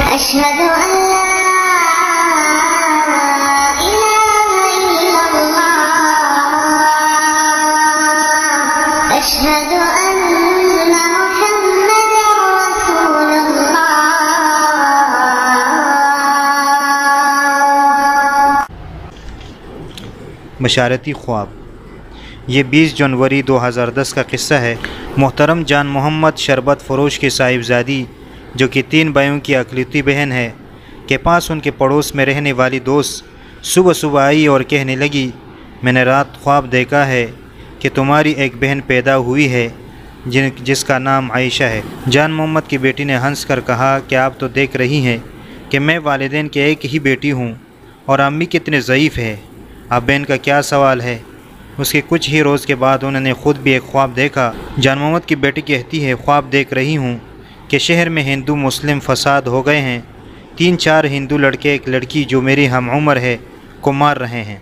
أشهد أن لا إله إلا الله أشهد أن محمدا رسول الله. بشارتی خواب. یہ 20 جنوری 2010 کا قصہ ہے. محترم جان محمد شربت فروش کے صاحبزادی جو کہ 3 بھائیوں کی اقلیتی بہن ہے کے پاس ان کے پڑوس میں رہنے والی دوست صبح صبح آئی اور کہنے لگی میں نے رات خواب دیکھا ہے کہ تمہاری ایک بہن پیدا ہوئی ہے جس کا نام عائشہ ہے. جان محمد کی بیٹی نے ہنس کر کہا کہ آپ تو دیکھ رہی ہیں کہ میں والدین کے ایک ہی بیٹی ہوں اور امی کتنے ضعیف ہے. اب بہن کا کیا سوال ہے. اس کے کچھ ہی روز کے بعد انہوں نے خود بھی ایک خواب دیکھا. جان محمد کی بیٹی کہتی ہے خواب دیکھ رہی ہوں کہ شہر میں ہندو مسلم فساد ہو گئے ہیں. 3-4 ہندو لڑکے ایک لڑکی جو میری ہم عمر ہے کو مار رہے ہیں.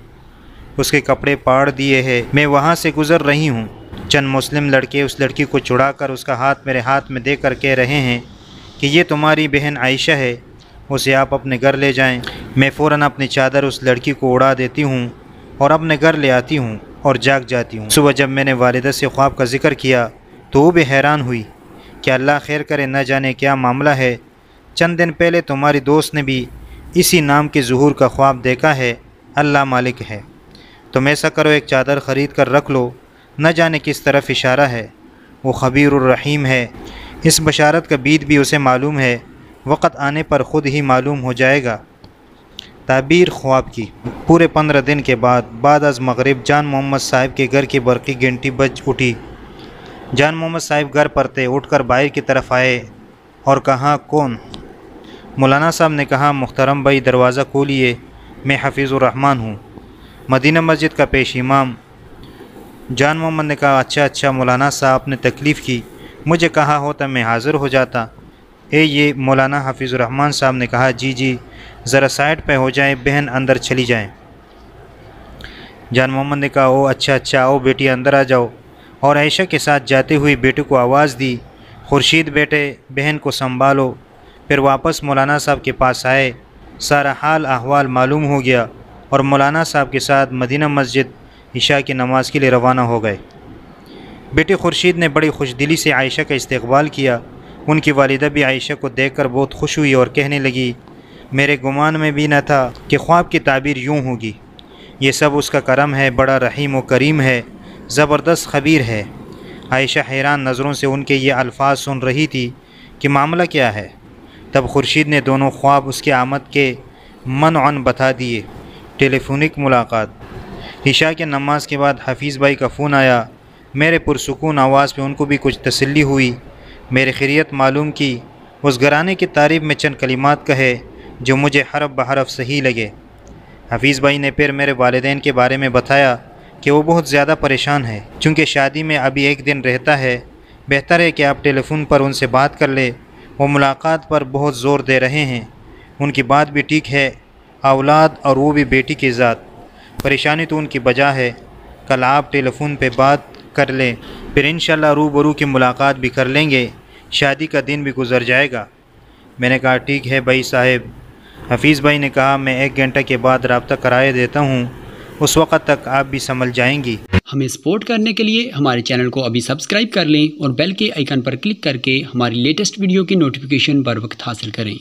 اس کے کپڑے پاڑ دیے ہیں. میں وہاں سے گزر رہی ہوں. چند مسلم لڑکے اس لڑکی کو چھڑا کر اس کا ہاتھ میرے ہاتھ میں دے کر کہہ رہے ہیں کہ یہ تمہاری بہن عائشہ ہے, اسے آپ اپنے گھر لے جائیں. میں فوراً اپنی چادر اس لڑکی کو اڑا دیتی ہوں اور اپنے گھر لے آتی ہوں اور جاگ جاتی ہوں. صبح جب میں نے والدہ سے خواب کا ذکر کیا تو وہ بھی حیران ہوئی کہ اللہ خیر کرے, نہ جانے کیا معاملہ ہے. چند دن پہلے تمہاری دوست نے بھی اسی نام کے ظہور کا خواب دیکھا ہے. اللہ مالک ہے. تم ایسا کرو ایک چادر خرید کر رکھ لو, نہ جانے کس طرف اشارہ ہے. وہ خبیر الرحیم ہے. اس بشارت کا بیت بھی اسے معلوم ہے. وقت آنے پر خود ہی معلوم ہو جائے گا. تعبیر خواب کی. پورے 15 دن کے بعد از مغرب جان محمد صاحب کے گھر کی برقی گھنٹی بج اٹھی. جان محمد صاحب گھر پر تھے. اٹھ کر باہر کی طرف آئے اور کہا کون؟ مولانا صاحب نے کہا محترم بھائی دروازہ کھولیے, میں حفیظ الرحمان ہوں, مدینہ مسجد کا پیش امام. جان محمد نے کہا اچھا مولانا صاحب نے تکلیف کی, مجھے کہا ہوتا میں حاضر ہو جاتا. یہ مولانا حفیظ الرحمان صاحب نے کہا جی ذرا سائڈ پہ ہو جائیں, بہن اندر چلی جائیں. جان محمد نے کہا او اچھا آؤ بیٹی اندر آ جاؤ, اور عائشہ کے ساتھ جاتے ہوئے بیٹے کو آواز دی خورشید بیٹے بہن کو سنبھالو. پھر واپس مولانا صاحب کے پاس آئے. سارا حال احوال معلوم ہو گیا اور مولانا صاحب کے ساتھ مدینہ مسجد عشاء کی نماز کے لیے روانہ ہو گئے. بیٹے خورشید نے بڑی خوش دلی سے عائشہ کا استقبال کیا. ان کی والدہ بھی عائشہ کو دیکھ کر بہت خوش ہوئی اور کہنے لگی میرے گمان میں بھی نہ تھا کہ خواب کی تعبیر یوں ہوگی. یہ سب اس کا کرم ہے, بڑا رحیم و کریم ہے, زبردست خبیر ہے. عائشہ حیران نظروں سے ان کے یہ الفاظ سن رہی تھی کہ معاملہ کیا ہے. تب خورشید نے دونوں خواب اس کے آمد کے منعن بتا دیے. ٹیلی فونک ملاقات. عشاء کے نماز کے بعد حفیظ بھائی کا فون آیا. میرے پرسکون آواز پہ ان کو بھی کچھ تسلی ہوئی. میری خیریت معلوم کی. اس گھرانے کی تعریف میں چند کلمات کہے جو مجھے حرف بحرف صحیح لگے. حفیظ بھائی نے پھر میرے والدین کے بارے میں بتایا کہ وہ بہت زیادہ پریشان ہے چونکہ شادی میں ابھی 1 دن رہتا ہے. بہتر ہے کہ آپ ٹیلی فون پر ان سے بات کر لیں. وہ ملاقات پر بہت زور دے رہے ہیں. ان کی بات بھی ٹھیک ہے, اولاد اور وہ بھی بیٹی کی ذات. پریشانی تو ان کی بجا ہے. کل آپ ٹیلی فون پہ بات کر لیں, پھر انشاءاللہ روبرو کی ملاقات بھی کر لیں گے. شادی کا دن بھی گزر جائے گا. میں نے کہا ٹھیک ہے بھائی صاحب. حفیظ بھائی نے کہا میں 1 گھنٹہ کے بعد رابطہ کرائے دیتا ہوں, اس وقت تک آپ بھی سنبھل جائیں گی. ہمیں سپورٹ کرنے کے لیے ہمارے چینل کو ابھی سبسکرائب کر لیں اور بیل کے آئیکن پر کلک کر کے ہماری لیٹسٹ ویڈیو کی نوٹیفیکیشن بر وقت حاصل کریں.